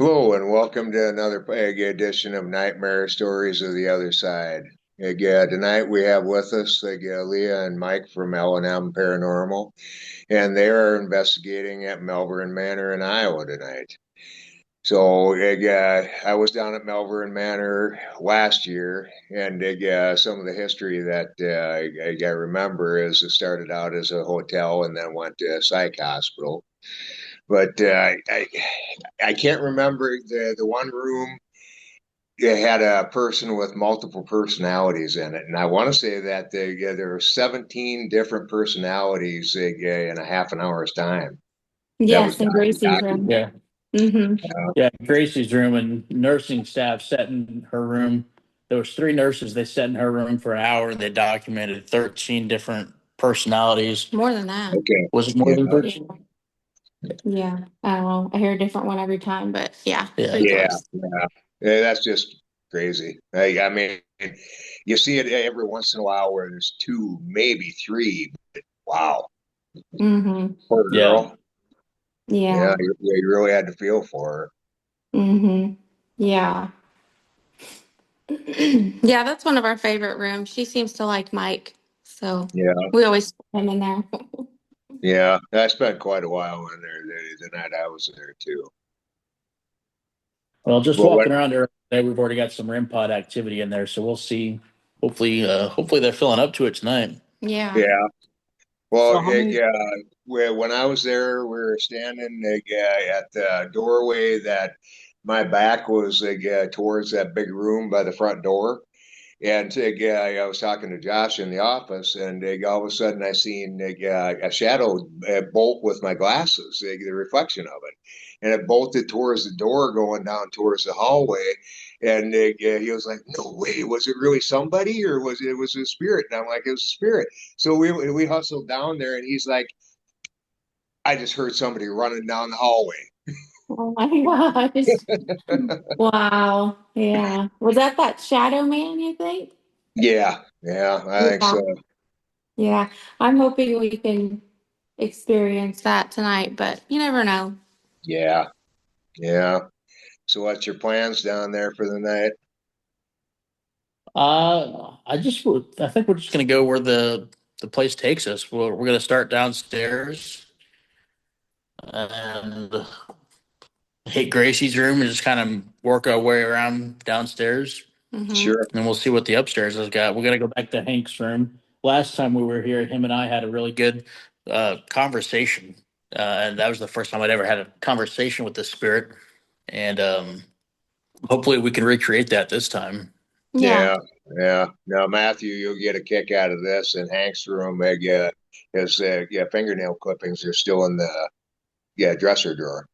Hello and welcome to another edition of Nightmare Stories of the Other Side. Tonight we have with us Leah and Mike from L&M Paranormal, and they are investigating at Malvern Manor in Iowa tonight. So I was down at Malvern Manor last year, and some of the history that I remember is it started out as a hotel and then went to a psych hospital. But I can't remember the one room. It had a person with multiple personalities in it, and I want to say that there were 17 different personalities in a half an hour's time. That was Yes, in Gracie's room. documented. Yeah, Mm-hmm. yeah. Gracie's room and nursing staff sat in her room. There was three nurses. They sat in her room for an hour. They documented 13 different personalities. More than that. Okay. Was it more Yeah. than Yeah. 13? Yeah. I don't know. I hear a different one every time, but yeah, Yeah. pretty Yeah. close. Yeah. That's just crazy. I mean, you see it every once in a while where there's two, maybe three. Wow. Mm-hmm. Poor Yeah. girl. Yeah, Yeah. you really had to feel for Mm-hmm. Yeah. Yeah, that's one of our favorite rooms. She seems to like Mike, so her. Yeah. we always put him in there. Yeah, I spent quite a while in there the night I was there too. Well, just But what? walking around there, we've already got some REM pod activity in there, so we'll see. Hopefully they're filling up to it tonight. Yeah. Yeah. Well, So how many? yeah. When I was there, we were standing at the doorway that my back was towards that big room by the front door. And I was talking to Josh in the office, and all of a sudden I seen a shadow bolt with my glasses, the reflection of it, and it bolted towards the door going down towards the hallway. And he was like, "No way! Was it really somebody, or was it a spirit?" And I'm like, "It was a spirit." So we hustled down there, and he's like, "I just heard somebody running down the hallway." Oh my gosh. Wow. Yeah. Was that Shadow Man, you think? Yeah, yeah, I think Yeah. so. Yeah. I'm hoping we can experience that tonight, but you never know. Yeah, yeah. So what's your plans down there for the night? I think we're just gonna go where the place takes us. We're gonna start downstairs and hit Gracie's room and just kind of work our way around downstairs. Mm-hmm. Sure. And we'll see what the upstairs has got. We're gonna go back to Hank's room. Last time we were here, him and I had a really good conversation, and that was the first time I'd ever had a conversation with the spirit. And hopefully, we can recreate that this time. Yeah. Yeah, yeah. Now, Matthew, you'll get a kick out of this. In Hank's room, his fingernail clippings are still in the dresser drawer.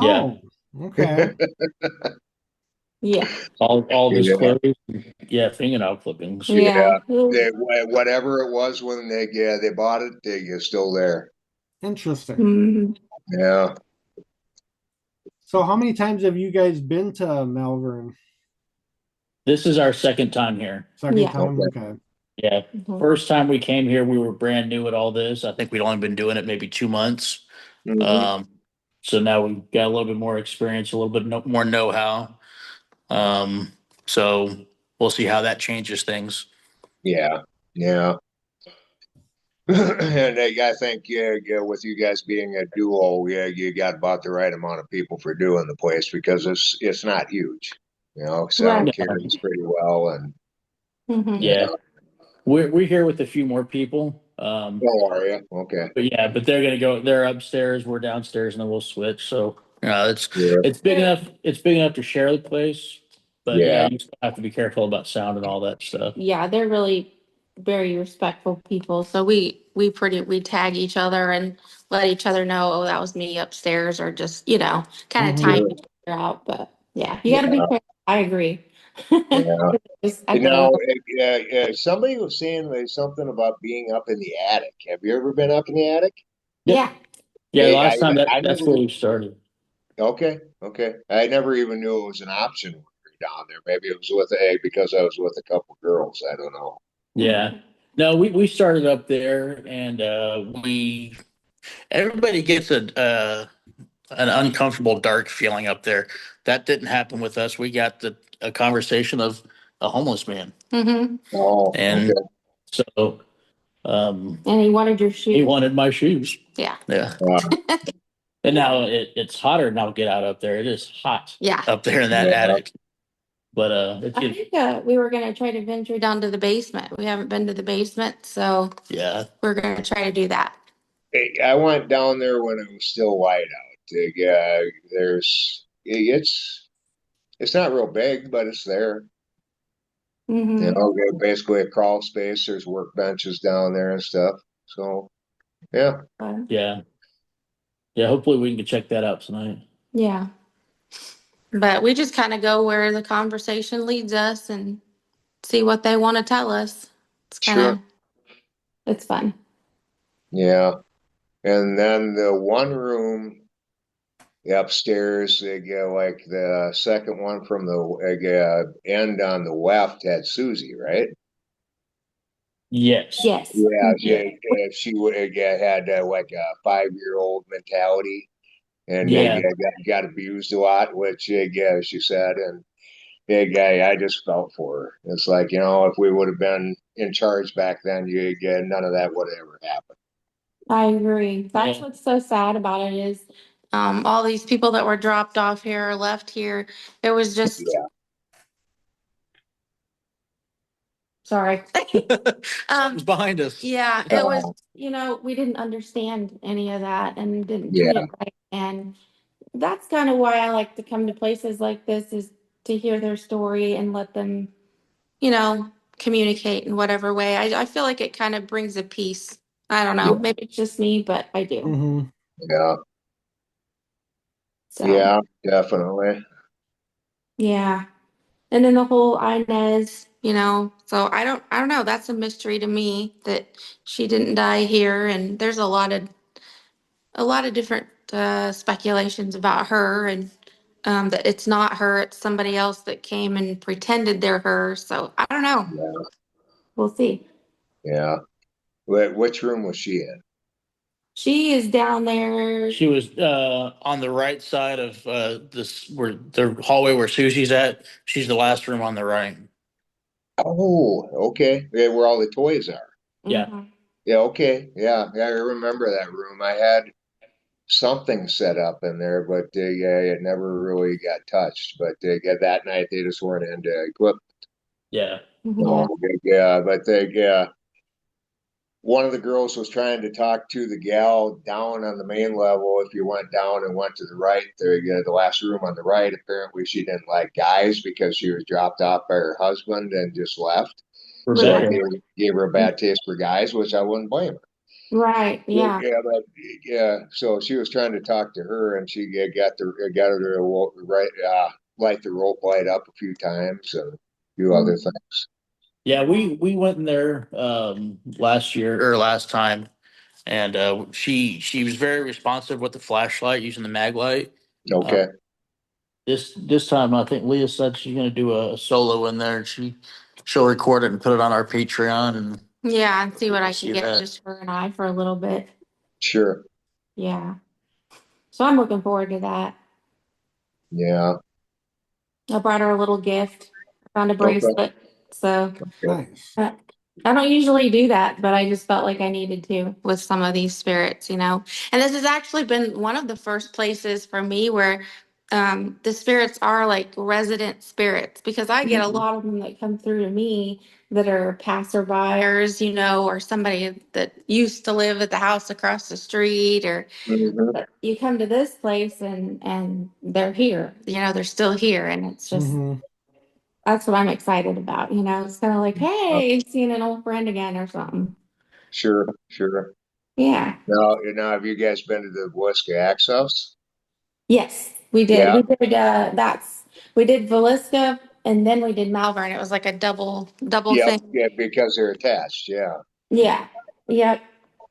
Yeah, Oh, okay. Yeah. all of his Yeah, clothes. Yeah, fingernail clippings. Yeah. whatever it was when they bought it, it's still there. Interesting. Mhm. Yeah. So how many times have you guys been to Malvern? This is our second time here. Second Yeah. time? Okay. Okay. Yeah, Mhm. first time we came here, we were brand new at all this. I think we'd only been doing it maybe 2 months. Hmm. Um, so now we've got a little bit more experience, a little bit more know-how. Um, so we'll see how that changes things. Yeah. Yeah. And I think with you guys being a duo, you got about the right amount of people for doing the place because it's not huge. Right. Sound Yeah, carries pretty well, and Hmm. yeah. We're here with a few more people. how are you? Okay. But yeah, but they're gonna go. They're upstairs. We're downstairs, and then we'll switch. So Yeah. it's big enough. It's big enough to share the place. But yeah, Yeah. you still have to be careful about sound and all that stuff. Yeah, they're really very respectful people. So we tag each other and let each other know, oh, that was me upstairs, or just, kind of Mm-hmm. time Sure. each other out. But yeah, you got to be Yeah. careful. I agree. Yeah. Just at You the know, moment. somebody was saying something about being up in the attic. Have you ever been up in the attic? Yeah. Yep. Yeah, the I last time I that's never. where we started. Okay. Okay. I never even knew it was an option when we were down there. Maybe it was with because I was with a couple girls. I don't know. Yeah. No, we started up there, and we everybody gets an uncomfortable, dark feeling up there. That didn't happen with us. We got a conversation of a homeless man, Mm-hmm. Oh, and okay. so And he wanted your he shoes. wanted my shoes. Yeah. Yeah. Wow. And now it's hotter now. Get out up there. It is hot. Yeah. Up there in that Yeah. attic. But I think we were going to try to venture down to the basement. We haven't been to the basement, so yeah, we're going to try to do that. I went down there when it was still light out. It's not real big, but it's there. You Mm-hmm. know, basically a crawl space. There's workbenches down there and stuff. So yeah, yeah, yeah. Hopefully we can check that out tonight. Yeah. But we just kind of go where the conversation leads us and see what they want to tell us. It's kind sure. of, it's fun. Yeah. And then the one room upstairs, like the second one from the end on the left had Susie, right? Yes. Yes. Yeah, Yeah. she would had like a 5-year-old mentality, and Yeah. got abused a lot, which she said, and I just felt for her. It's like, if we would have been in charge back then, none of that would have ever happened. I agree. That's Yeah. what's so sad about it is all these people that were dropped off here or left here. It was just, Yeah, sorry. Something's behind us. Yeah, it was, we didn't understand any of that and didn't treat yeah, it right. And that's kind of why I like to come to places like this is to hear their story and let them, you know, communicate in whatever way. I feel like it kind of brings a peace. I don't know. yeah, Maybe it's just me, but I do. Mm-hmm. yeah, So, yeah, definitely. yeah. And then the whole Inez, so I don't know. That's a mystery to me that she didn't die here. And there's a lot of different speculations about her and that it's not her, it's somebody else that came and pretended they're her. So I don't know. Yeah, We'll see. yeah. Which room was she in? She is down there. She was on the right side of this where the hallway where Susie's at. She's the last room on the right. Oh, okay. Yeah, where all the toys are. Yeah. Mhm. Yeah, okay. Yeah, yeah, I remember that room. I had something set up in there, but it never really got touched. But that night they just weren't into equipment. Yeah. Yeah. So, yeah, but one of the girls was trying to talk to the gal down on the main level. If you went down and went to the right, the last room on the right, apparently she didn't like guys because she was dropped off by her husband and just left. So it Rebecca. gave her a bad taste for guys, which I wouldn't blame her. Right. Yeah. Yeah, but yeah. So she was trying to talk to her, and she got her to light the rope light up a few times and a few other Mhm. things. Yeah, we went in there last year or last time, and she was very responsive with the flashlight using the mag light. Uh, Okay, this time I think Leah said she's gonna do a solo in there. She'll record it and put it on our Patreon and Yeah. And see what I see can get that. just her and I for a little bit. sure. Yeah. So I'm looking forward to that. Yeah. I brought her a little gift. I found a Okay. bracelet. So Okay. Nice. I don't usually do that, but I just felt like I needed to with some of these spirits. And this has actually been one of the first places for me where the spirits are like resident spirits because I get a Mhm. lot of them that come through to me that are passerbyers, or somebody that used to live at the house across the street or Mhm. but you come to this place and they're here, they're still here and it's just Mm-hmm. that's what I'm excited about. It's kind of like, hey, seeing an old friend again or something. Sure. Sure. Yeah. Now, have you guys been to the Wooska Axe House? Yes, we did. Yeah. We did Velisca and then we did Malvern. It was like a double Yep. thing. Yeah, because they're attached. Yeah. Yeah. Yep.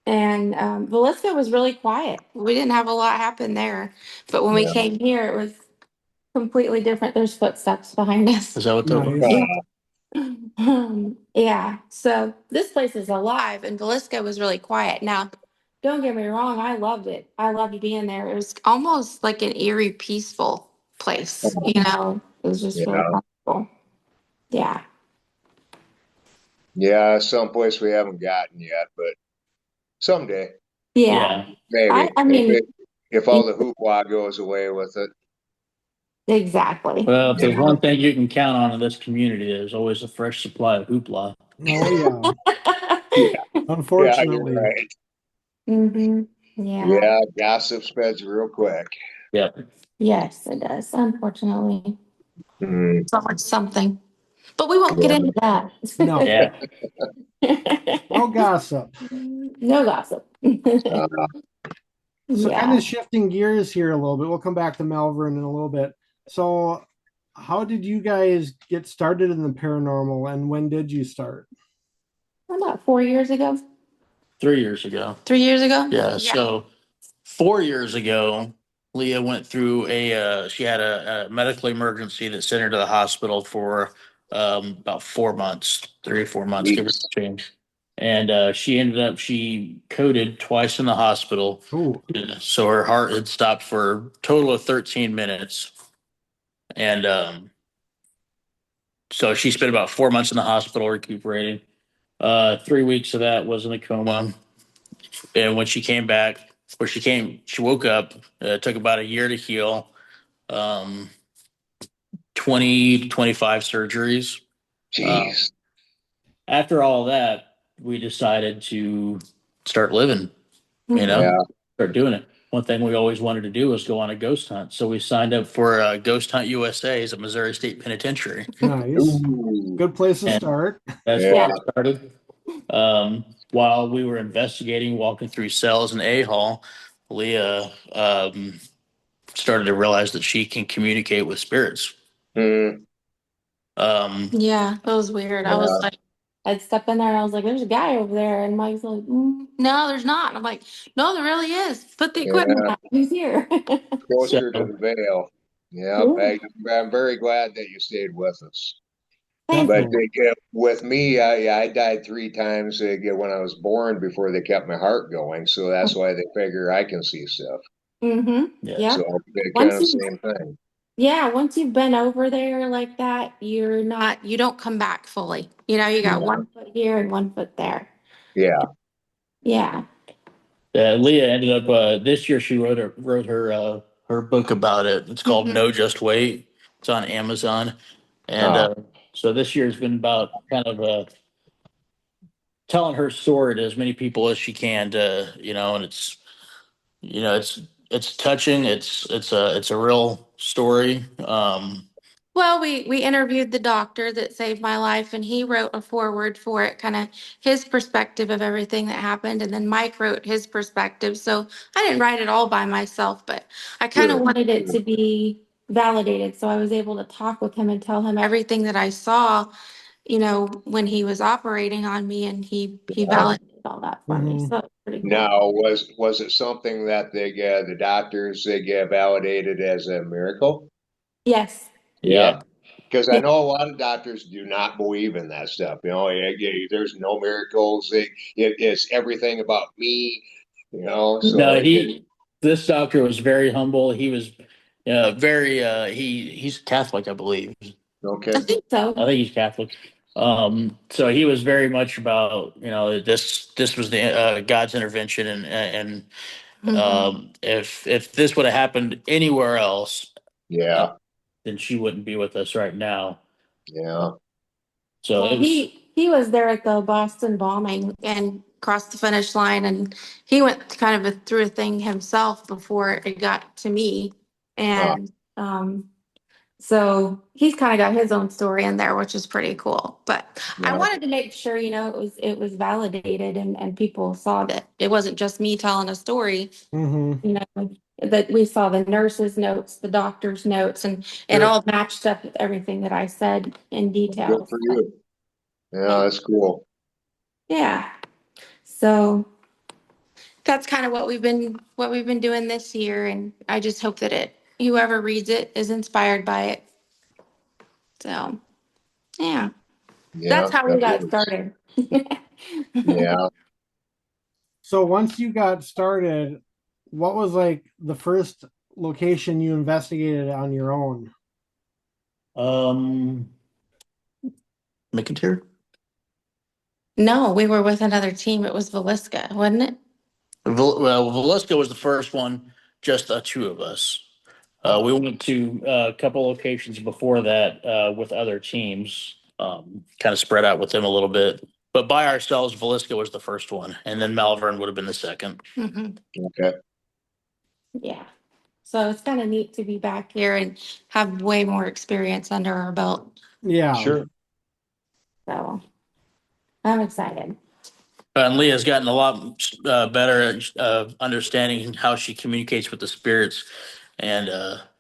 And Velisca was really quiet. We didn't have a lot happen there. But when we Yeah. came here, it was completely different. There's footsteps behind us. Is that what that was? Nice. Yeah. So this place is alive and Velisca was really quiet. Now, don't get me wrong, I loved it. I loved being there. It was almost like an eerie, peaceful place, you know? It was just really Yeah. comfortable. Yeah. Yeah, someplace we haven't gotten yet, but someday, Yeah. Yeah. maybe. I mean, If all the hoopla goes away with it. exactly. Well, if there's Yeah. one thing you can count on in this community, there's always a fresh supply of hoopla. Oh yeah. Yeah, yeah, you're Unfortunately. right. Mm-hmm. Yeah. Yeah, gossip spreads real quick. Yep. Yes, it does, unfortunately. Mm, So much something. But we won't get yeah. into that. No. Yeah. No gossip. No gossip. Uh, So kind of Yeah. shifting gears here a little bit. We'll come back to Malvern in a little bit. So how did you guys get started in the paranormal and when did you start? About 4 years ago. 3 years ago. 3 years ago? Yeah. Yeah. So 4 years ago, Leah went through she had a medical emergency that sent her to the hospital for about 4 months, 3 or 4 months, give or geez. change. And she coded twice in the hospital. Oh, So her heart had stopped for a total of 13 minutes. And so she spent about 4 months in the hospital recuperating. 3 weeks of that was in a coma. And when she came back, she woke up. It took about a year to heal. Um, 20 to 25 surgeries. Uh, Jeez. After all that, we decided to start living, you Mhm. know, Yeah. start doing it. One thing we always wanted to do was go on a ghost hunt. So we signed up for Ghost Hunt USA as a Missouri State Penitentiary. nice. Ooh. Good place to And start. that's where Yeah. Yeah. we started. While we were investigating, walking through cells in A Hall, Leah started to realize that she can communicate with spirits. Mm, Um, Yeah, that was weird. I was yeah. like, I'd step in there and I was like, there's a guy over there. And Mike's like, no, there's not. And I'm like, no, there really is. Put the equipment Yeah. out. He's here. so Closer to the veil. Yeah. Ooh, I'm very glad that you stayed with us. thank But you. Definitely. with me, I died 3 times when I was born before they kept my heart going. So that's why they figure I can see stuff. Mm-hmm. yeah, So Yep. kind Once of you, same thing. yeah, once you've been over there like that, you don't come back fully. You know, you got Yeah. 1 foot here and 1 foot there. Yeah. Yeah. Leah ended up this year. She wrote her book about it. It's called Mm-hmm. No Just Wait. It's on Amazon, and Ah, so this year's been about kind of telling her story to as many people as she can. To and it's touching. It's a real story. Well, we interviewed the doctor that saved my life, and he wrote a foreword for it, kind of his perspective of everything that happened, and then Mike wrote his perspective. So I didn't write it all by myself, but I kind of good. wanted it to be validated. So I was able to talk with him and tell him everything that I saw, when he was operating on me, and he Yeah. validated all that for me. Hmm. So it's pretty cool. Now, was it something that the doctors they get validated as a miracle? Yes. Yeah. Yeah, because I Yeah. know a lot of doctors do not believe in that stuff. There's no miracles. It's everything about me. So No, this doctor was very humble. He was very he's Catholic, I believe. I okay. think I so. think he's Catholic. So he was very much about this was the God's intervention, and Hmm. if this would have happened anywhere else, uh, Yeah, then she wouldn't be with us right now. yeah. So Well, it was he was there at the Boston bombing and crossed the finish line, and he went kind of through a thing himself before it got to me, Ah, and so he's kind of got his own story in there, which is pretty cool. But I yeah, wanted to make sure, it was validated and people saw that it wasn't just me telling a story, Hmm. that we saw the nurse's notes, the doctor's notes, and it good. all matched up with everything that I said in Good detail. for So, you. Yeah, yeah. that's cool. Yeah. So that's kind of what we've been doing this year, and I just hope that whoever reads it is inspired by it. So yeah, that's Yeah, how that we got works. started. Yeah. So once you got started, what was like the first location you investigated on your own? McIntyre? No, we were with another team. It was Velisca, wasn't it? Well, Velisca was the first one, just the two of us. We went to a couple locations before that with other teams, kind of spread out with them a little bit. But by ourselves, Velisca was the first one, and then Malvern would have been the second. Okay. Yeah. So it's kind of neat to be back here and have way more experience under our belt. Yeah. Sure. So I'm excited. And Leah's gotten a lot better at understanding how she communicates with the spirits, and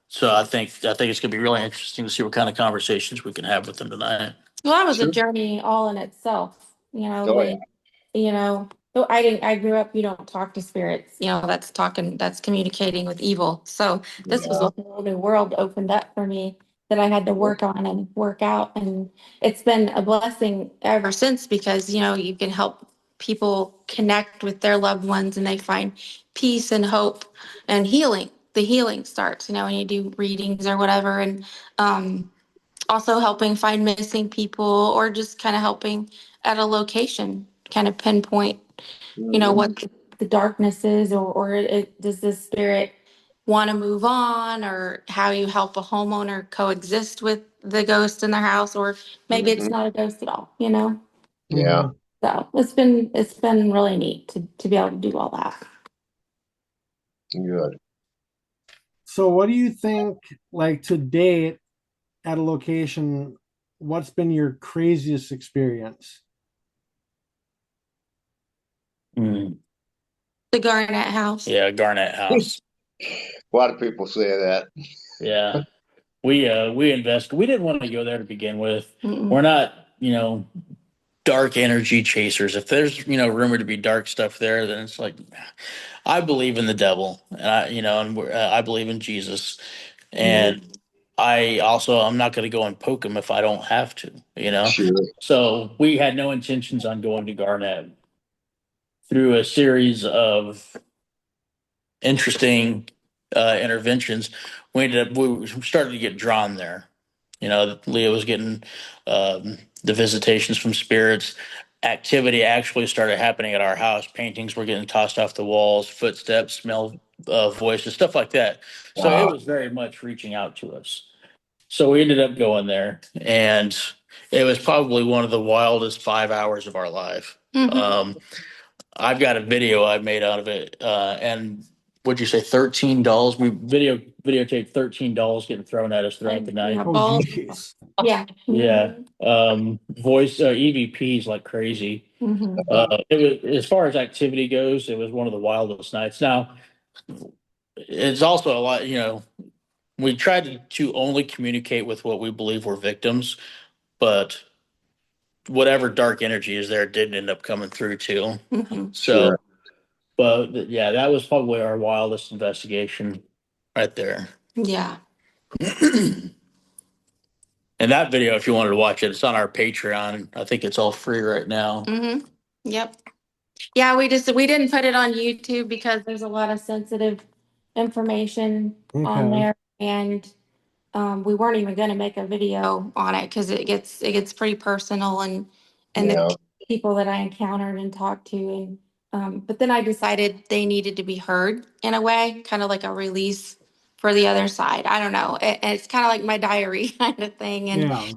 so I think it's going to be really interesting to see what kind of conversations we can have with them tonight. Well, that was a Sure. journey all in itself, Oh, yeah. so I grew up, you don't talk to spirits, that's communicating with evil. So this was Yeah. a whole new world opened up for me that I had to work on and work out. And it's been a blessing ever since because, you can help people connect with their loved ones and they find peace and hope and healing. The healing starts, when you do readings or whatever. And, also helping find missing people or just kind of helping at a location, kind of pinpoint, what the darkness is or does the spirit want to move on or how you help a homeowner coexist with the ghost in their house or maybe it's Mhm. not a ghost at all, Yeah. Mhm. So it's been really neat to be able to do all that. Good. So what do you think, like to date at a location, what's been your craziest experience? Mm. The Garnett House. Yeah, Garnett House. A lot of people say that. Yeah, we didn't want to go there to begin with. Mm-mm. We're not, dark energy chasers. If there's, rumored to be dark stuff there, then it's like I believe in the devil, and I believe in Jesus, and I'm not going to go and poke him if I don't have to. Sure. So we had no intentions on going to Garnett through a series of interesting interventions. We started to get drawn there. Leah was getting the visitations from spirits. Activity actually started happening at our house. Paintings were getting tossed off the walls, footsteps, smell, voices, stuff like that. So it Wow. was very much reaching out to us. So we ended up going there, and it was probably one of the wildest 5 hours of our life. I've got a video I made out of it, and would you say 13 dolls? We videotaped 13 dolls getting thrown at us throughout the night. Oh, geez. Yeah. Yeah, voice EVPs like crazy. Mhm. It was as far as activity goes, it was one of the wildest nights. Now, it's also a lot. We tried to only communicate with what we believe were victims, but whatever dark energy is there didn't end up coming through too. So, Sure. but yeah, that was probably our wildest investigation right there. Yeah. And that video, if you wanted to watch it, it's on our Patreon. I think it's all free right now. Yep. Yeah, we didn't put it on YouTube because there's a lot of sensitive information on Okay. there, and we weren't even going to make a video on it because it gets pretty personal and Yeah. the people that I encountered and talked to, and but then I decided they needed to be heard in a way, kind of like a release for the other side. I don't know. It's kind of like my diary kind of thing, and Yeah.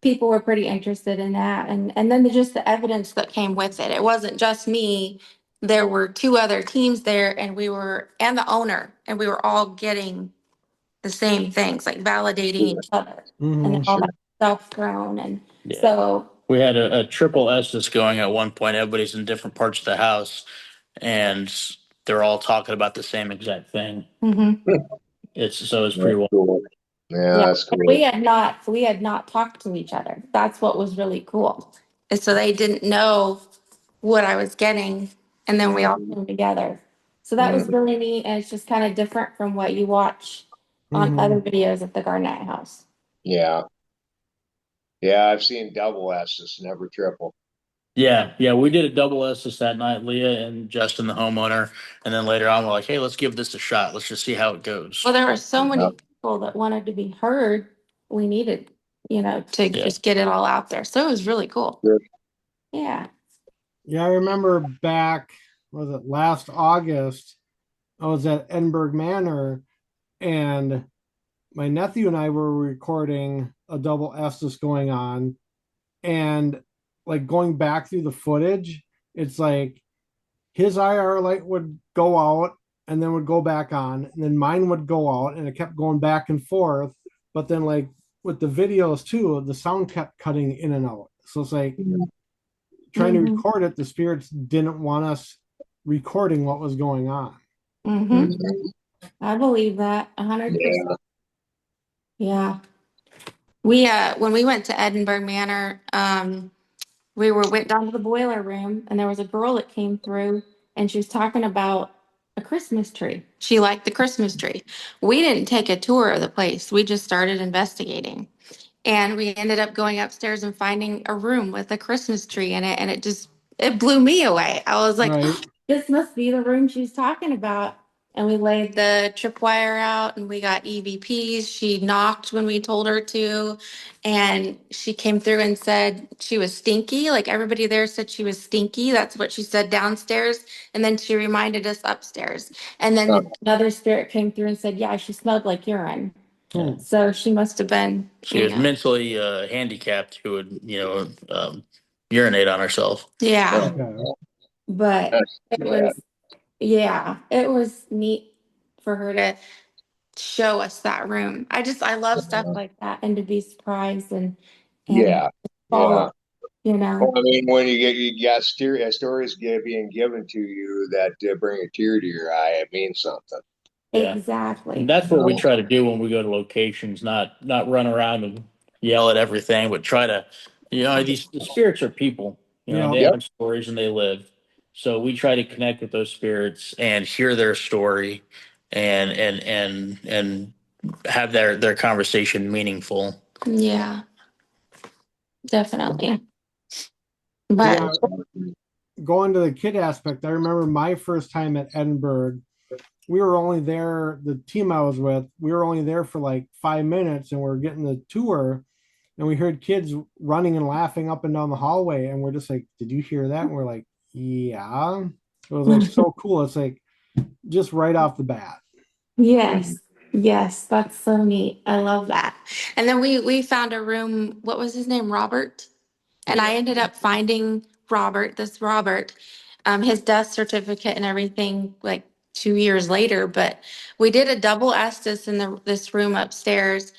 people were pretty interested in that. And then just the evidence that came with it. It wasn't just me. There were two other teams there and the owner, and we were all getting the same things, like validating each other and Hmm. all Sure. that stuff thrown. And Yeah. so, We had a triple S that's going at one point. Everybody's in different parts of the house, and they're all talking about the same exact thing. mhm. It's pretty That's well. cool. Yeah, Yeah, that's and cool. we had not talked to each other. That's what was really cool. And so they didn't know what I was getting, and then we all came together. So that was Mhm. really neat, and it's just kind of different from what you watch on other Hmm. videos at the Garnett House. Yeah. Yeah, I've seen double S's, never triple. Yeah, we did a double Estes that night, Leah and Justin, the homeowner, and then later on we're like, hey, let's give this a shot. Let's just see how it goes. Well, there were so Yeah. many people that wanted to be heard. We needed, to Yeah, just get it all out there. So it was really cool. Good. Yeah. Yeah, I remember back, was it last August? I was at Edinburgh Manor, and my nephew and I were recording a double Estes going on, and like going back through the footage, it's like his IR light would go out and then would go back on, and then mine would go out, and it kept going back and forth. But then, like with the videos too, the sound kept cutting in and out. So it's like trying to Mm-hmm. record it, the spirits didn't want us recording what was going on. Mm-hmm. Mhm. I believe that 100%. Yeah. Yeah. We when we went to Edinburgh Manor, went down to the boiler room and there was a girl that came through and she was talking about a Christmas tree. She liked the Christmas tree. We didn't take a tour of the place. We just started investigating. And we ended up going upstairs and finding a room with a Christmas tree in it. And it blew me away. I was like, Right. oh, this must be the room she's talking about. And we laid the tripwire out and we got EVPs. She knocked when we told her to. And she came through and said she was stinky. Like everybody there said she was stinky. That's what she said downstairs. And then she reminded us upstairs. And Huh. then another spirit came through and said, yeah, she smelled like urine. yeah. So she must have been, She was mentally handicapped who would, urinate on herself. yeah, Okay. but That's it too bad. was, yeah, it was neat for her to show us that room. I love stuff like that and to be surprised and Yeah. follow, Yeah. you Well, know. I mean, when you got stories being given to you that bring a tear to your eye, it means something. Yeah. And Exactly. that's what we try to do when we go to locations, not run around and yell at everything, but try to, these the spirits are people, and Yeah. they Yep. have stories and they live. So we try to connect with those spirits and hear their story and have their conversation meaningful. Yeah, definitely. But Yeah. Going to the kid aspect, I remember my first time at Edinburgh. We were only there, the team I was with, we were only there for like 5 minutes and we're getting the tour and we heard kids running and laughing up and down the hallway. And we're just like, did you hear that? And we're like, yeah. It was like so cool. It's like just right off the bat. yes, yes, that's so neat. I love that. And then we found a room. What was his name? Robert. And I ended up finding Robert, his death certificate and everything like 2 years later. But we did a double Estes in this room upstairs.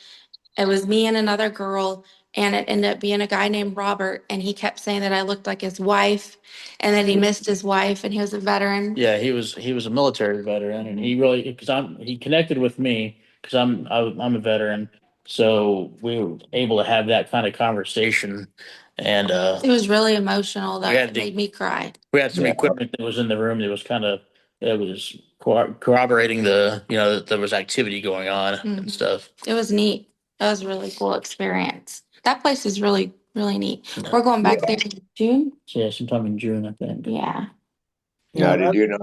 It was me and another girl, and it ended up being a guy named Robert. And he kept saying that I looked like his wife, and that he missed his wife, and he was a veteran. Yeah, he was a military veteran, and he really because he connected with me because I'm a veteran, so we were able to have that kind of conversation, and It was really emotional. we That had it the made me cry. we had some Yeah. equipment that was in the room that was kind of it was corroborating the that there was activity going on and Mhm. stuff. It was neat. That was a really cool experience. That place is really, really neat. Yeah. We're going back Yeah. there in June. So yeah, sometime in June, I think. Yeah. Now, Yeah, did that, you know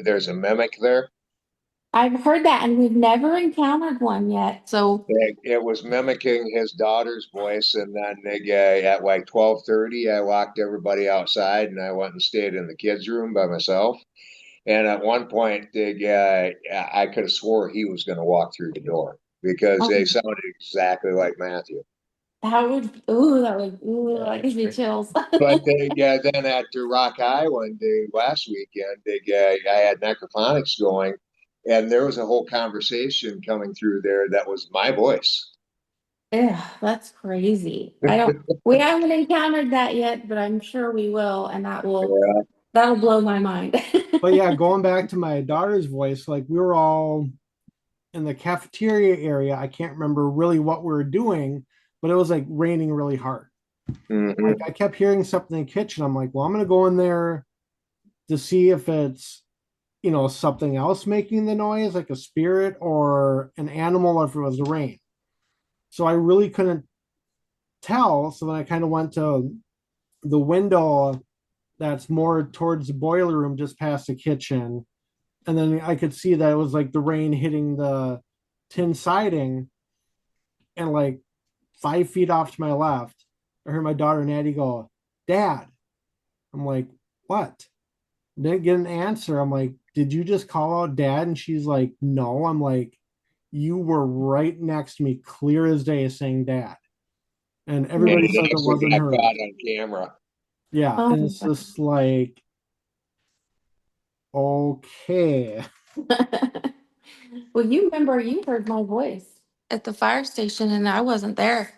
there's a mimic there? I've heard that, and we've never encountered one yet. So, It was mimicking his daughter's voice, and then at like 12:30, I locked everybody outside, and I went and stayed in the kids' room by myself. And at one point, the guy, I could have swore he was going to walk through the door because they oh, sounded exactly like Matthew. ooh, Yeah, that that's gives me great. chills. But then at the Rock Island last weekend, I had necrophonics going, and there was a whole conversation coming through there that was my voice. Yeah, that's crazy. We haven't encountered that yet, but I'm sure we will, and Yeah. that'll blow my mind. but yeah, going back to my daughter's voice, like we were all in the cafeteria area. I can't remember really what we were doing, but it was like raining really hard. Like Hmm. I kept hearing something in the kitchen. I'm like, well, I'm gonna go in there to see if it's something else making the noise, like a spirit or an animal, or if it was the rain. So I really couldn't tell. So then I kind of went to the window that's more towards the boiler room, just past the kitchen. And then I could see that it was like the rain hitting the tin siding, and like 5 feet off to my left, I heard my daughter Natty go, "Dad." I'm like, "What?" Didn't get an answer. I'm like, "Did you just call out Dad?" And she's like, "No." I'm like, "You were right next to me, clear as day, saying Dad." And And everybody says it it actually wasn't got her. caught on camera. Yeah. Oh, And it's just like, okay. well, you remember you heard my voice at the fire station and I wasn't there.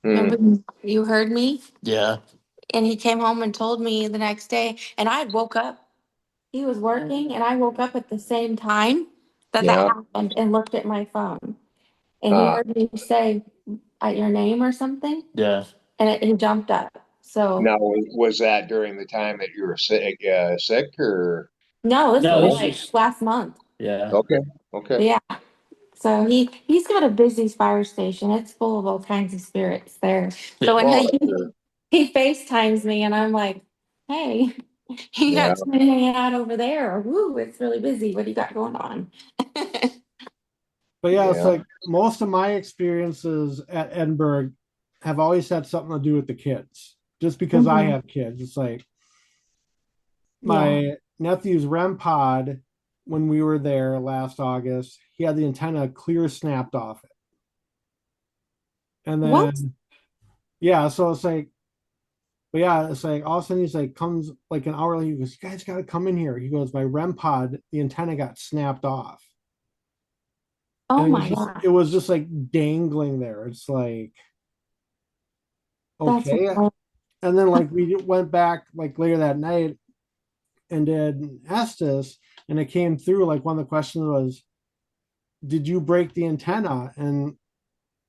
Hmm. Remember you heard me? Yeah. And he came home and told me the next day, and I woke up. He was working, and I woke up at the same time that Yeah. happened and looked at my phone. And he Uh, heard me say your name or something, Yeah. and he jumped up. So, now, was that during the time that you were sick or? no, this No, was this No? like is last month. yeah. Okay. Okay. Yeah. So he's got a busy fire station. It's full of all kinds of spirits there. So when Oh, sure. he FaceTimes me and I'm like, hey, you Yeah. got somebody hanging out over there, or woo, it's really busy. What do you got going on? But yeah, it's Yeah. like most of my experiences at Edinburgh have always had something to do with the kids. Just because I Mhm. have kids, it's like Yeah. my nephew's REM pod, when we were there last August, he had the antenna clear snapped off it. And What? then, yeah, so it's like, but yeah, it's like all of a sudden he's like, comes like an hour later, he goes, "You guys got to come in here." He goes, "My REM pod, the antenna got snapped off." Oh And my God. it was just like dangling there. It's like, That's okay. And then like we went back like later that night and did Estes, and it came through like one of the questions was, "Did you break the antenna?" And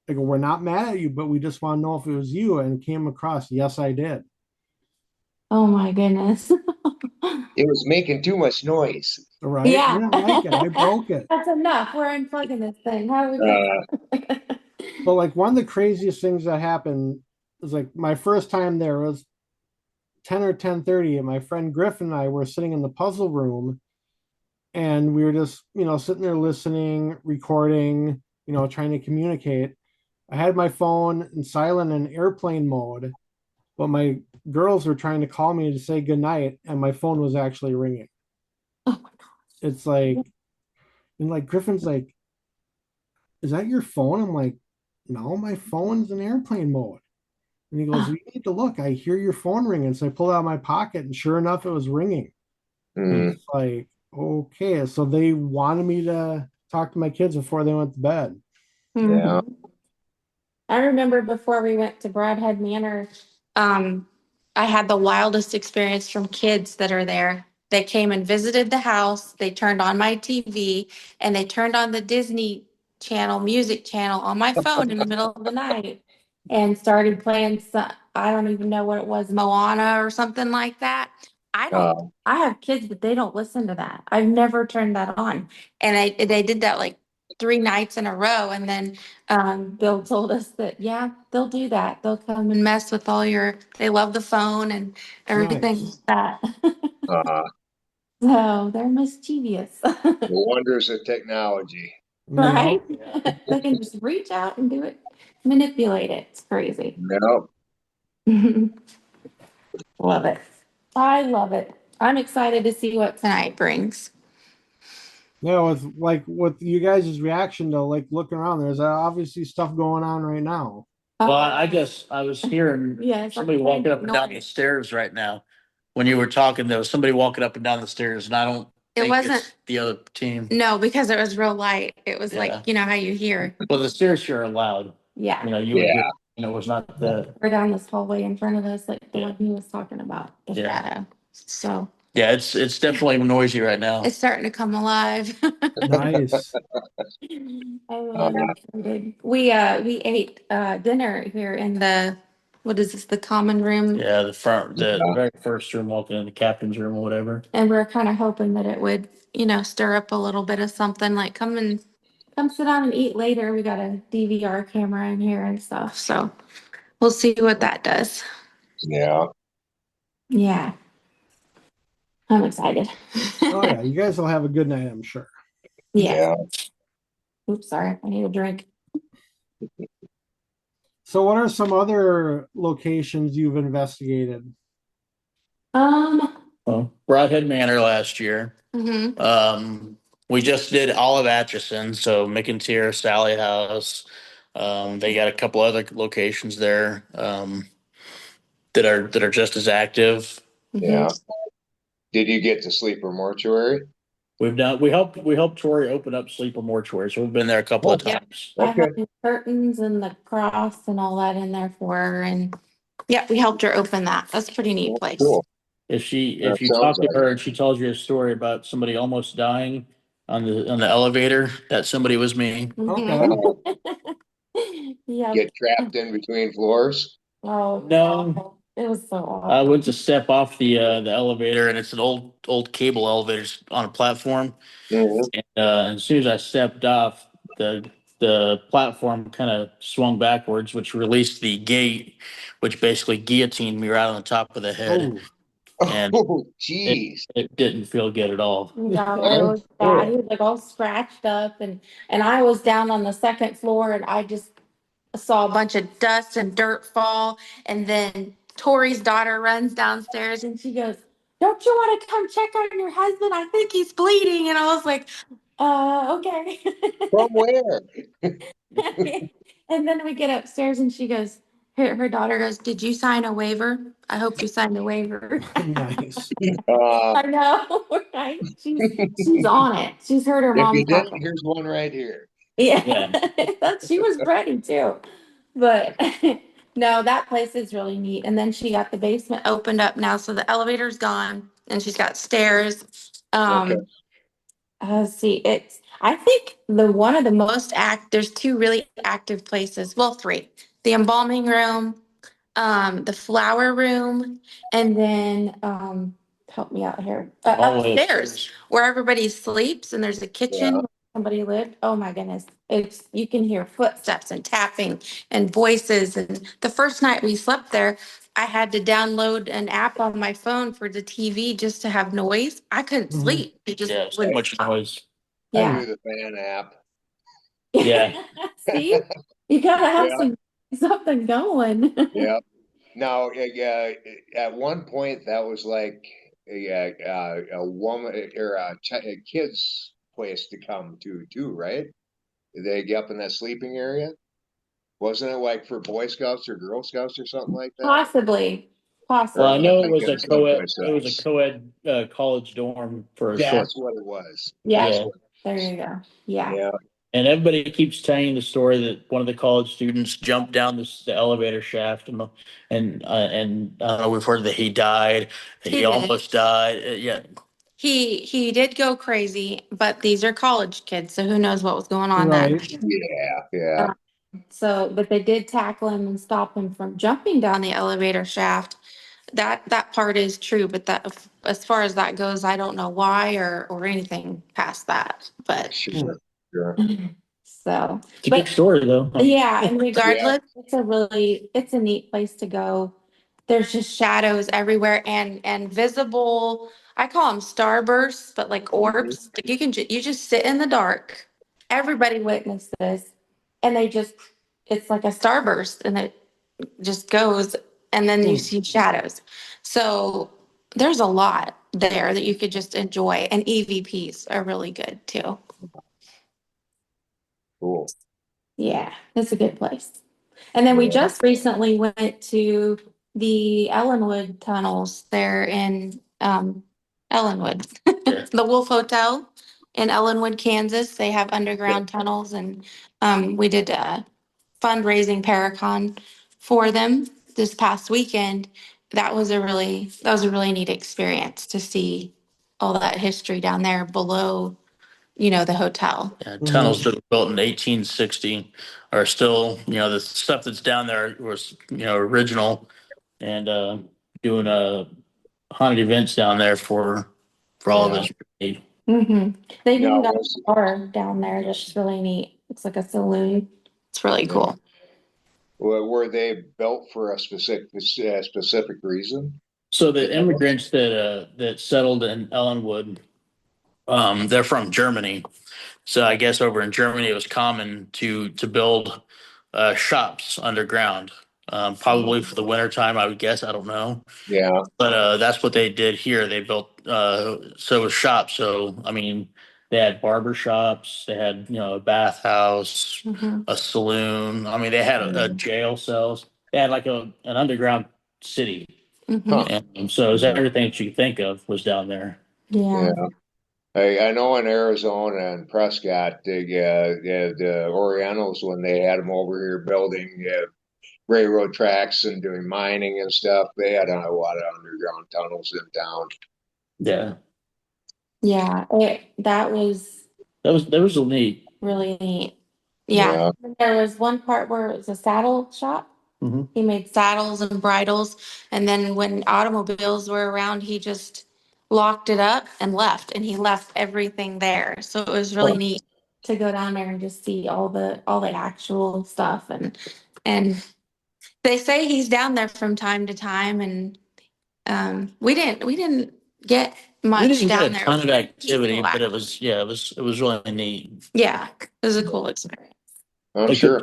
they go, "We're not mad at you, but we just want to know if it was you." And it came across, "Yes, I did." oh my goodness. It was making too much noise. Right? I Yeah. didn't like it. I broke it. That's enough. We're unplugging this thing. How are we fixing Uh, it? But like one of the craziest things that happened was like my first time there was 10 or 10:30, and my friend Griffin and I were sitting in the puzzle room, and we were just, sitting there listening, recording, trying to communicate. I had my phone in silent and airplane mode, but my girls were trying to call me to say goodnight, and my phone was actually ringing. Oh my It's God. like, and like Griffin's like, "Is that your phone?" I'm like, "No, my phone's in airplane mode." And he goes, Oh, "You need to look. I hear your phone ringing." So I pulled out of my pocket, and sure enough, it was ringing. Hmm. hmm. It's like, okay. So they wanted me to talk to my kids before they went to bed. Yeah. mhm. I remember before we went to Bradhead Manor, um, I had the wildest experience from kids that are there. They came and visited the house. They turned on my TV and they turned on the Disney Channel, music channel on my phone in the middle of the night and started playing some, I don't even know what it was, Moana or something like that. I don't, Uh, I have kids, but they don't listen to that. I've never turned that on. And they did that like 3 nights in a row. And then Bill told us that, yeah, they'll do that. They'll come and mess with they love the phone and everything Nice. like that. uh, So they're mischievous, the wonders of technology. right? Yep. They can just reach out and do it, manipulate it. It's crazy. No. Love it. I love it. I'm excited to see what tonight brings. Yeah, with you guys' reaction to like looking around, there's obviously stuff going on right now. Well, I guess I was hearing Yeah, it's like somebody walking up and down the noise. stairs right now. When you were talking, there was somebody walking up and down the stairs, and I don't It think wasn't, it's the other team. no, because it was real light. It was Yeah. like, you know how you hear. Well, the stairs here are loud. Yeah. You know, you would hear. Yeah. It was not the. Or down this hallway in front of us, like the Yeah. one he was talking about, the Yeah. shadow. So Yeah, it's definitely noisy right now. it's starting to come alive. Nice. Oh, Uh, I'm excited. We ate dinner here in what is this, the common room? Yeah, the yeah. very first room, walking in the captain's room or whatever. And we're kind of hoping that it would, stir up a little bit of something, like come sit down and eat later. We got a DVR camera in here and stuff. So we'll see what that does. Yeah. Yeah. I'm excited. Oh yeah, you guys will have a good night, I'm sure. Yeah. Yeah. Oops, sorry. I need a drink. So what are some other locations you've investigated? Well, Broadhead Manor last year. Mhm. We just did Olive Atchison, so McIntyre, Sally House. They got a couple other locations there that are just as active. Mhm. Yeah. Did you get to Sleeper Mortuary? We helped Tori open up Sleeper Mortuary, so we've been there a couple of Oh, Yeah. times. I okay. have the curtains and the cross and all that in there for her. And yeah, we helped her open that. That's a pretty neat place. Cool. If That you sounds talk to like her and she tells you a story about somebody almost dying on the elevator, that somebody was me. Okay. Mhm. it. Yep. Get trapped in between floors. Oh, No. it was so I awesome. went to step off the elevator, and it's an old cable elevator on a platform. Mhm. And as soon as I stepped off, the platform kind of swung backwards, which released the gate, which basically guillotined me right on the top of the head, Oh, and Oh, it geez. it didn't feel good at all. No, it I'm was bad. He sure. was like all scratched up and I was down on the second floor and I just saw a bunch of dust and dirt fall. And then Tori's daughter runs downstairs and she goes, "Don't you want to come check on your husband? I think he's bleeding." And I was like, okay. From where? And then we get upstairs and she goes, her daughter goes, "Did you sign a waiver? I hope you signed a waiver." nice. Uh, I know, right? She's on it. She's heard her if mom you talk. didn't, here's one right here. Yeah, Yeah. she was ready too. But no, that place is really neat. And then she got the basement opened up now, so the elevator's gone and she's got stairs. Okay. Let's see, it's I think the one of the most there's two really active places. Well, three. The embalming room, the flower room, and then help me out here. All the way Upstairs where everybody sleeps and there's a kitchen Yeah. where somebody lived. Oh my goodness. It's you can hear footsteps and tapping and voices. And the first night we slept there, I had to download an app on my phone for the TV just to have noise. I couldn't Mhm. sleep. It just Yeah, so wouldn't much stop. noise. I Yeah. do the fan app. Yeah. See, you gotta have Yeah. something going. Yeah. Now, at one point, that was like a woman or a kid's place to come to, too, right? They get up in that sleeping area. Wasn't it like for Boy Scouts or Girl Scouts or something like that? Possibly, Well, Or I am I possibly. know thinking of it was a someplace else? co-ed college dorm for a short. That's what it was. Yeah, That's Yeah. what there it was. you go. Yeah. Yeah. And everybody keeps telling the story that one of the college students jumped down the elevator shaft and I don't know, we've heard that he died, that He he did. almost died. Yeah. He did go crazy, but these are college kids, so who knows what was going on then. Right. Yeah. Yeah. Uh, so, but they did tackle him and stop him from jumping down the elevator shaft. That part is true, but that as far as that goes, I don't know why or anything past that. But Sure. Sure. so, It's a good but story though. yeah, and Yeah. regardless, it's a neat place to go. There's just shadows everywhere and visible. I call them starbursts, but like Mhm. orbs. Like you just sit in the dark. Everybody witnessed this, and it's like a starburst, and it just goes, and then you Hmm. see shadows. So there's a lot there that you could just enjoy, and EVPs are really good too. Cool. Yeah, it's a good place. And then we Yeah. just recently went to the Ellenwood tunnels there in Ellenwood. Yeah. The Wolf Hotel in Ellenwood, Kansas. They have underground tunnels and we did a fundraising Paracon for them this past weekend. That was a really neat experience to see all that history down there below, the hotel. Yeah, Hmm. tunnels that were built in 1860 are still, the stuff that's down there was, original and doing haunted events down there for all of Yeah. his. hmm They've Now even got was a bar down there that's really neat. It's like a saloon. It's really yeah. cool. Were they built for a specific reason? So the immigrants that settled in Ellenwood, they're from Germany. So I guess over in Germany it was common to build shops underground. Probably for the winter time, I would guess. I don't know, Yeah. but that's what they did here. They built so it was shops. So I mean, they had barber shops, they had a bathhouse, Mhm. a saloon. I mean, they had a jail cells. They had like an underground city, Mhm. Huh. and so it was everything that you could think of was down there. Yeah. Yeah. I know in Arizona and Prescott, the Orientals, when they had them over here building railroad tracks and doing mining and stuff, they had a lot of underground tunnels in town. Yeah, Yeah. that was neat. Really neat. Yeah. Yeah. There was one part where it was a saddle shop. Hmm. He made saddles and bridles. And then when automobiles were around, he just locked it up and left. And he left everything there. So it was really neat to go down there and just see all the actual stuff. And they say he's down there from time to time. And we didn't get We much didn't get down a there. ton of Just activity, but relax. it was really neat. Yeah, it was a cool experience. I'm It sure.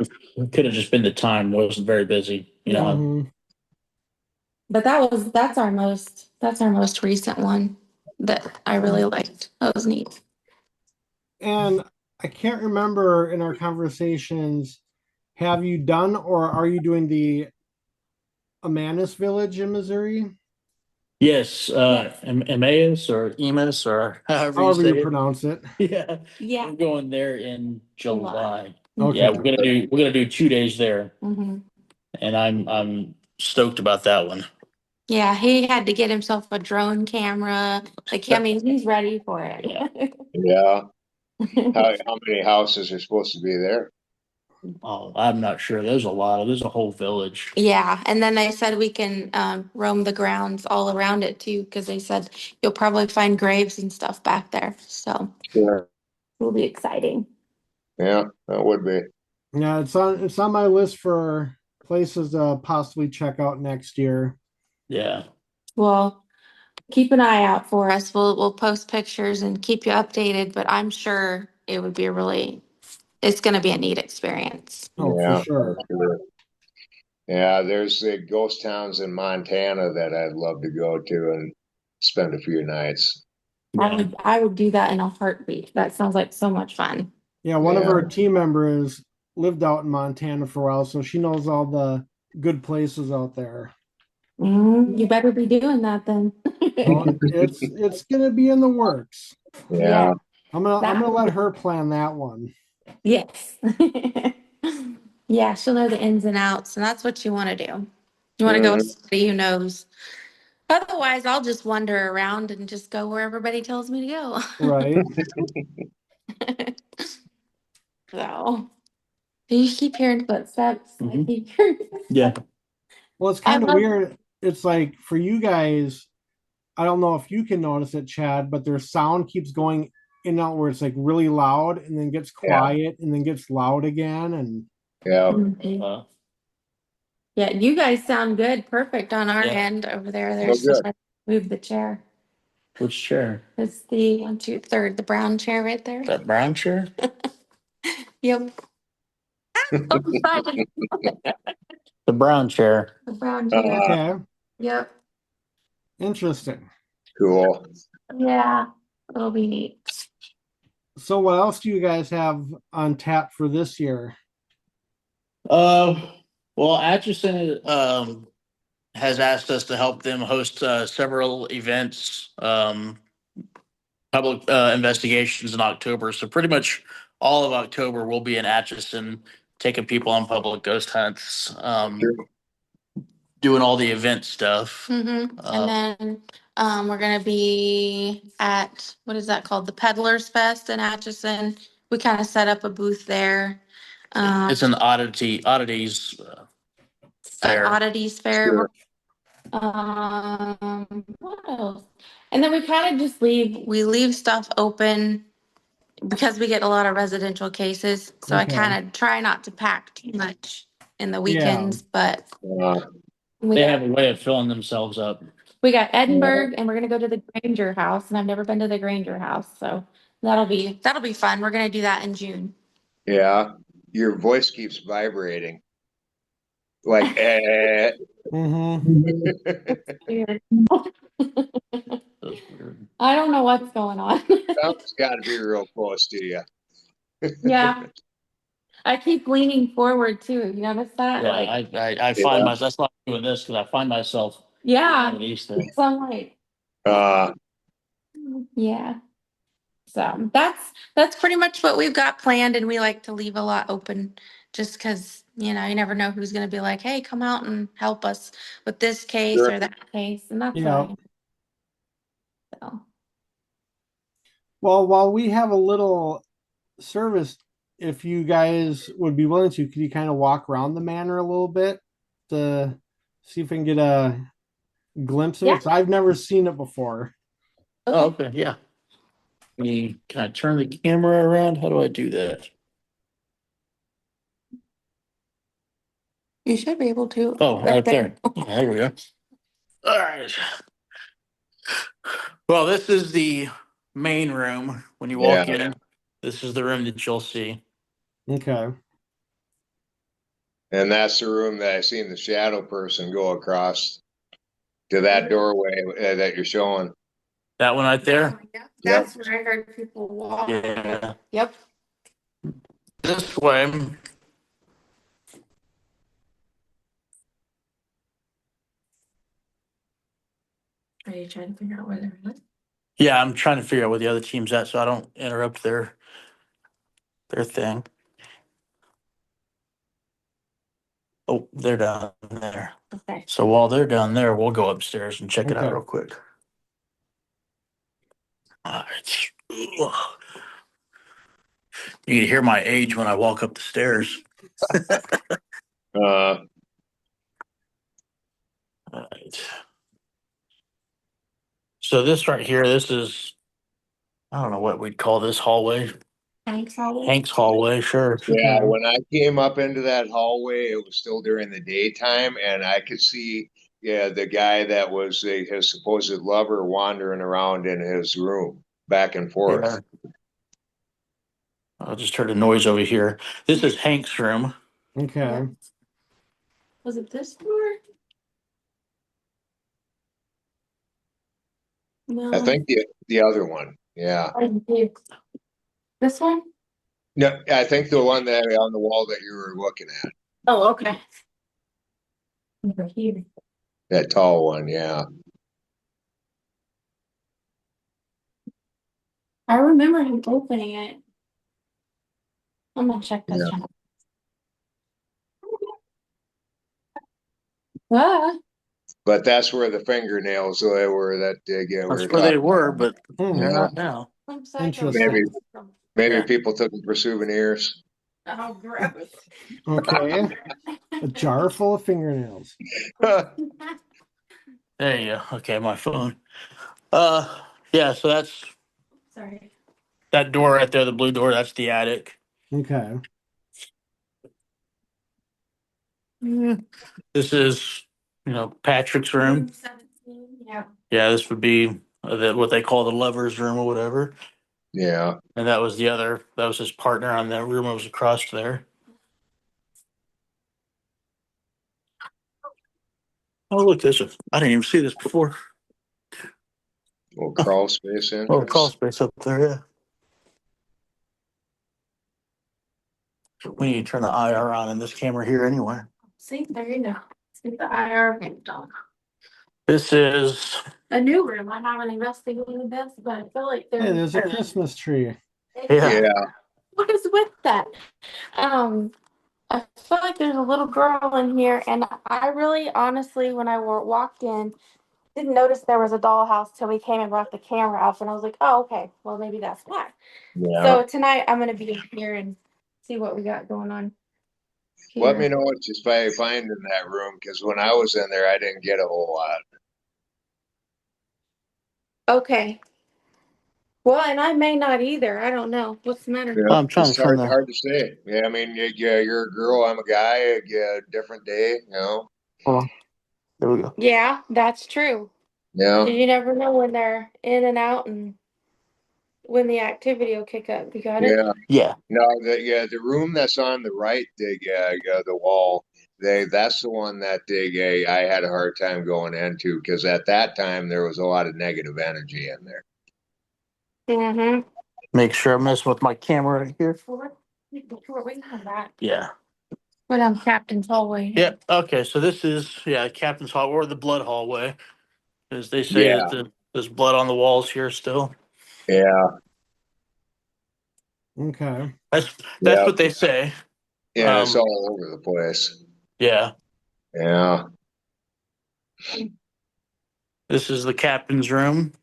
could have just been the time wasn't very busy, you Yeah. know. Mhm. But that's our most recent one that I really liked. That was neat. And I can't remember in our conversations, have you done or are you doing the Amanus Village in Missouri? Yes, Yes. Emmaus or Emus or however you However say you it. pronounce it. Yeah, Yeah. we're going there in July. July. Yeah, Okay. we're gonna do 2 days there, Mm-hmm. and I'm stoked about that one. Yeah, he had to get himself a drone camera. Like, I mean, he's ready for it. Yeah. How many houses are supposed to be there? Oh, I'm not sure. There's a whole village. Yeah, and then they said we can roam the grounds all around it too, because they said you'll probably find graves and stuff back there. So Sure. it'll be exciting. Yeah, that would be. Yeah, it's on my list for places to possibly check out next year. Yeah, Well, keep an eye out for us. We'll post pictures and keep you updated, but I'm sure it's going to be a neat experience. Oh, for Yeah, I'm sure. sure. Yeah, there's the ghost towns in Montana that I'd love to go to and spend a few nights. I would do that in a heartbeat. That sounds like so much fun. Yeah, one of Yeah. our team members lived out in Montana for a while, so she knows all the good places out there. You better be doing that then. Well, it's gonna be in the works. Yeah. I'm gonna let her plan that one. Yes. Yeah, she'll know the ins and outs, and that's what you want to do. You want to go with Mhm. somebody who knows. Otherwise, I'll just wander around and just go where everybody tells me to go. Right. So, you keep hearing footsteps. I Mhm. keep hearing. Yeah. Well, it's I kind of love. weird. It's like for you guys, I don't know if you can notice it, Chad, but their sound keeps going in and out where it's like really loud and then gets Yeah. quiet and then gets loud again. And Yeah. Mhm. Uh, Yeah, you guys sound good. Perfect on our Yeah. end over there. Oh, There's just good. move the chair. which chair? It's the one, two, third, the brown chair right there. That brown chair? Yep. Oh, sorry. The brown chair. The brown chair. okay, Yep. interesting. Cool. Yeah. It'll be neat. So, what else do you guys have on tap for this year? Uh, well, Atchison has asked us to help them host several events, public investigations in October. So pretty much all of October we'll be in Atchison, taking people on public ghost hunts, Sure. doing all the event stuff. And then we're gonna be at, what is that called? The Peddlers Fest in Atchison. We kind of set up a booth there. It's an oddities An fair. oddities fair. Sure. What else? And then we leave stuff open because we get a lot of residential cases. So I Okay. kind of try not to pack too much in the Yeah. weekends, but Uh, we They have a way of filling themselves up. We got Edinburgh, and we're gonna go to the Granger house, and I've never been to the Granger house, so that'll be fun. We're gonna do that in June. Yeah, your voice keeps vibrating. Like, eh. Mm-hmm. Weird. That's weird. I don't know what's going on. Something's got to be real close to you. Yeah, I keep leaning forward too. You notice that? Yeah, Like, I find myself, that's why I'm doing this, because I find myself yeah. doing these things. So I'm like, Uh, yeah. So that's pretty much what we've got planned, and we like to leave a lot open just because, you never know who's gonna be like, hey, come out and help us with this case sure. or that case, and that's Yeah. why. So Well, while we have a little service, if you guys would be willing to, could you kind of walk around the manor a little bit to see if we can get a glimpse of it? yeah. 'Cause I've never seen it before. Oh, Okay. okay, yeah. Can I turn the camera around? How do I do that? You should be able to. Oh, right there. Yeah, there we go. All right. Well, this is the main room. When you Yeah. walk in, this is the room that you'll see. Okay. And that's the room that I seen the shadow person go across to that doorway that you're showing. That one right there? Yeah, Yep. that's where I heard people walk. Yeah. Yep. This way. Are you trying to figure out where they're at? Yeah, I'm trying to figure out where the other team's at so I don't interrupt their thing. Oh, they're down there. Okay. So while they're down there, we'll go upstairs and check it out Okay. real quick. All right. You can hear my age when I walk up the stairs. Uh, All right. So this right here, this is, I don't know what we'd call this hallway. Thanks, Holly. Hank's hallway, sure. yeah, Okay. when I came up into that hallway, it was still during the daytime, and I could see, yeah, the guy that was his supposed lover wandering around in his room back and forth. Yeah. I just heard a noise over here. This is Hank's room. Okay. Was it this door? No. I think the other one. Yeah. This one? No, I think the one that on the wall that you were looking at, Oh, okay. Over here. that tall one. Yeah. I remember him opening it. I'm gonna check this Yeah. one. Ah, But that's where the fingernails were that we That's were where they talking were, about. but Hmm. they're Yeah. not now. I'm sorry. Interesting. Maybe Yeah. people took them for souvenirs. Oh, gross. Okay. A jar full of fingernails. There you go. Okay, my phone. Yeah, so that's Sorry. that door right there, the blue door, that's the attic. Okay. This is, Patrick's room. 17. Yeah. Yeah, this would be what they call the lover's room or whatever. Yeah. And that was his partner on that room that was across there. Oh, look, I didn't even see this before. Little crawl space Oh, entrance. crawl space up there, yeah. We need to turn the IR on in this camera here anyway. See, there you go. Let's get the IR paint on. This is, A new room. I haven't investigated this, but I feel like Hey, there's a Christmas tree. yeah. Yeah. What is with that? I feel like there's a little girl in here, and I really, honestly, when I walked in, didn't notice there was a dollhouse till we came and brought the camera up, and I was like, oh, okay, well, maybe that's why. Yeah. So tonight I'm gonna be here and see what we got going on here. Let me know what you find in that room, because when I was in there, I didn't get a whole lot. Okay. Well, and I may not either. I don't know. What's the matter? Yeah. I'm trying It's to turn hard to say. Yeah, I mean, yeah, you're a girl, I'm a guy. Yeah, different day. Hold on. There we go. Yeah, that's true. Yeah. You never know when they're in and out and when the activity will kick up. You got it? Yeah. Yeah. No, the room that's on the right, the wall, that's the one that I had a hard time going into because at that time there was a lot of negative energy in there. Mm-hmm. Make sure I'm messing with my camera right here. We can come back. Yeah. We're down Captain's hallway. Yep. Okay. So this is Captain's Hall or the Blood Hallway, as they say Yeah, that there's blood on the walls here still. yeah, Okay. That's yeah, what they say. yeah. It's all over the place. Yeah. Yeah, This is the captain's room.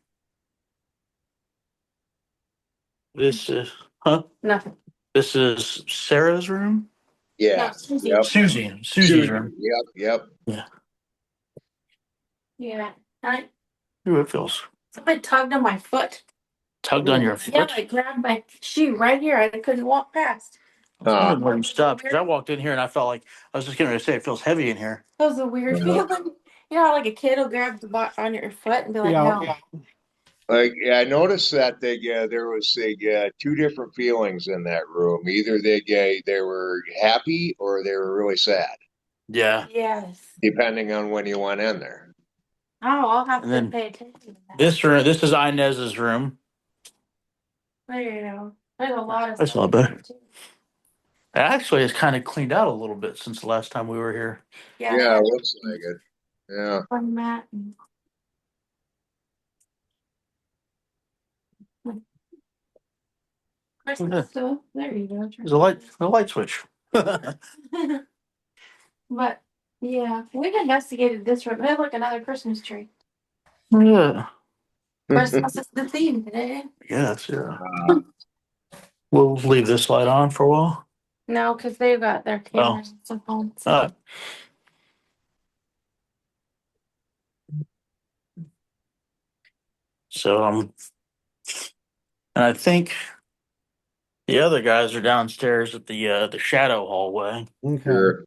This is Nothing. This is Sarah's room. yeah, No, Susie. yep. Susie's Susie, room. yep. Yeah. Yeah. Ooh, it feels Somebody tugged on my foot. tugged on your foot. Yeah, like grabbed my shoe right here. I couldn't walk past. I was wondering where you stopped because I walked in here and I felt like I was just going to say it feels heavy in here. That was a weird feeling. You know how like a kid will grab the on your foot and be like, Yeah. no. Like, yeah, I noticed that there was two different feelings in that room. Either they were happy or they were really sad, Yeah. Yes. depending on when you went in there. Oh, I'll have And to then pay attention to that. This room. This is Inez's room. There you go. There's a lot of That's stuff. not bad. Actually, it's kind of cleaned out a little bit since the last time we were here. Yeah, they Yeah, it had looks like it. Yeah, one mat. Yeah. So there you go. There's a light switch. But yeah, we've investigated this room. Hey, look, another Christmas tree. Yeah. Christmas is the theme today. Yes. Yeah. We'll leave this light on for a while. No, because they've got their cameras and stuff on. So. So and I think the other guys are downstairs at the shadow hallway. Okay. sure.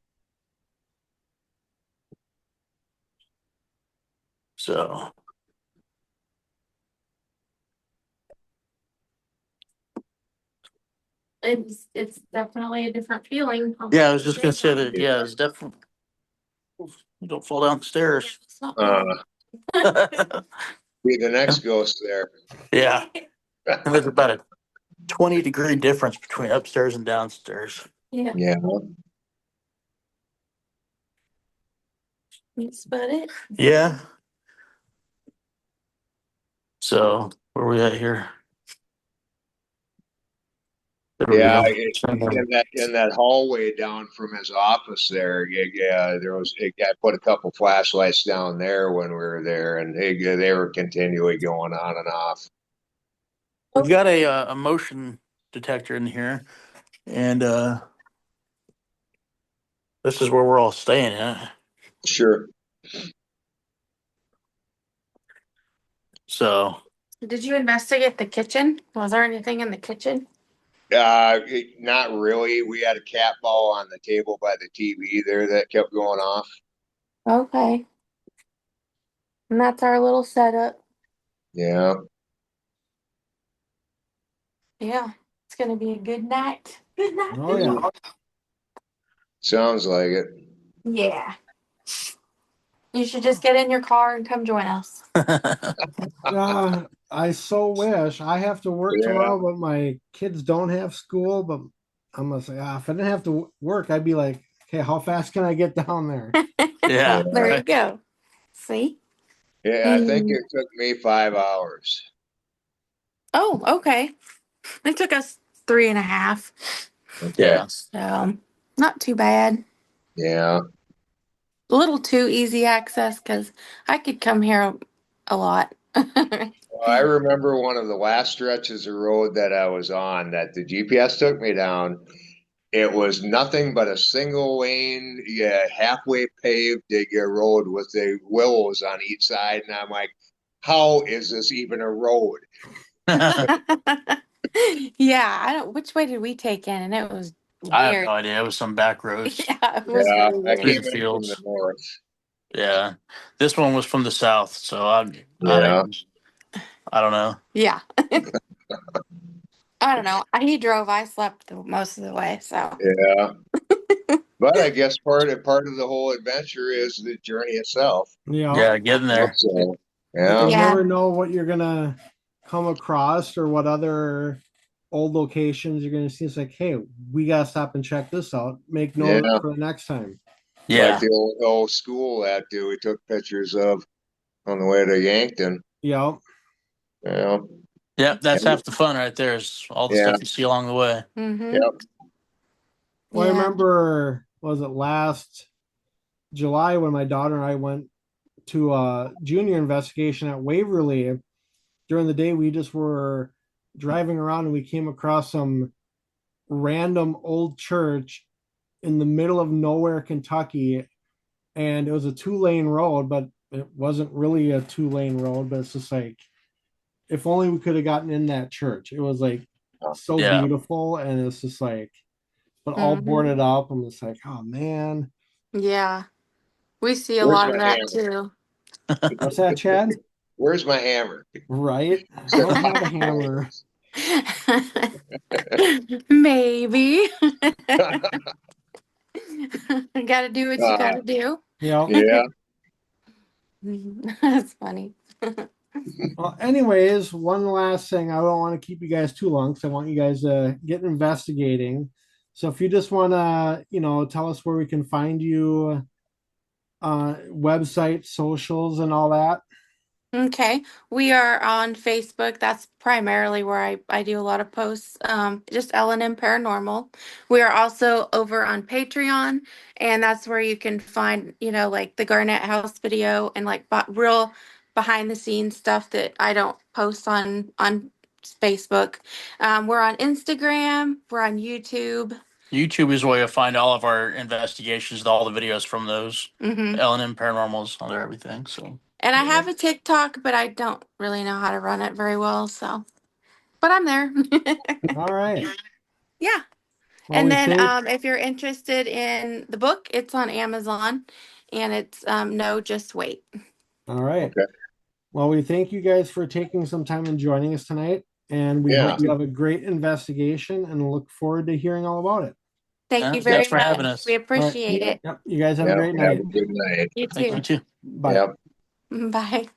So It's definitely a different feeling. yeah, I was just gonna say that. Yeah, it's definitely. You don't fall down the stairs. It's not Uh, bad. be the next ghost there. Yeah, and there's about a 20-degree difference between upstairs and downstairs. Yeah. Yeah, That's about it. Yeah. So where are we at here? There we yeah. go. In that hallway down from his office there, there was. I put a couple flashlights down there when we were there, and they were continually going on and off. We've got a motion detector in here, and this is where we're all staying at. Sure. So Did you investigate the kitchen? Was there anything in the kitchen? Not really. We had a cat ball on the table by the TV there that kept going off. Okay. And that's our little setup. Yeah. Yeah. It's gonna be a good night. Good night. Oh yeah. Sounds like it. Yeah. You should just get in your car and come join us. I so wish I have to work Yeah. tomorrow, but my kids don't have school. But I'm gonna say, if I didn't have to work, I'd be like, okay, how fast can I get down there? yeah, There you right. go. See? Yeah, I think it took me 5 hours. Oh, okay. It took us 3.5. Okay. Yeah. So not too bad. Yeah. A little too easy access because I could come here a lot. Well, I remember one of the last stretches of road that I was on that the GPS took me down. It was nothing but a single lane, halfway paved road with the willows on each side. And I'm like, how is this even a road? Yeah, I don't. Which way did we take in? And it was I have weird. no idea. It was some back roads. Yeah, it was Yeah, really I weird. came Through the in from the fields. north. Yeah, this one was from the south, so Yeah. I don't know. Yeah. I don't know. He drove. I slept most of the way. So. Yeah. But I guess part of the whole adventure is the journey itself. Yeah. Yeah, getting there. So, You yeah. Yeah. never know what you're gonna come across or what other old locations you're gonna see. It's like, hey, we gotta stop and check this out. Make note of it Yeah. for the next time. Like Yeah, the old school that we took pictures of on the way to Yankton. Yeah. Yeah. yeah, that's And, half the fun right there. Is all the yeah. stuff you see along the way. Mm-hmm. Yep. Well, I Yeah. remember, was it last July when my daughter and I went to a junior investigation at Waverly. During the day, we just were driving around and we came across some random old church in the middle of nowhere, Kentucky. And it was a 2-lane road, but it wasn't really a 2-lane road. But it's just like, if only we could have gotten in that church. It was like so Yeah, beautiful. And it's just like, but all Mm-hmm. boarded up. I'm just like, oh man. Yeah. We see a Where's lot of my that hammer? too. What's that, Chad? Where's my hammer? Right? I Set don't my have a hammer. coins. Maybe. Gotta do what you uh, gotta do. Yeah. yeah. That's funny. Well, anyways, one last thing. I don't want to keep you guys too long because I want you guys to get investigating. So if you just want to, tell us where we can find you, website, socials, and all that. Okay. We are on Facebook. That's primarily where I do a lot of posts. Just L&M Paranormal. We are also over on Patreon, and that's where you can find, like the Garnett House video and like real behind the scenes stuff that I don't post on Facebook. We're on Instagram. We're on YouTube. YouTube is where you'll find all of our investigations, all the videos from those. Hmm. L&M Paranormals, under everything. So And I have a TikTok, but I don't really know how to run it very well. So, but I'm there. All right. Yeah. Well, And we then think, if you're interested in the book, it's on Amazon and it's No, Just Wait. all right. Okay. Well, we thank you guys for taking some time and joining us tonight. And we hope Yeah. you have a great investigation and look forward to hearing all about it. Thank yeah, you Yep. thanks very for having much. We us. All right. appreciate it. Yep. You guys have a Yep. great Have a night. good night. You Thank you too. too. Bye. Yep. Bye.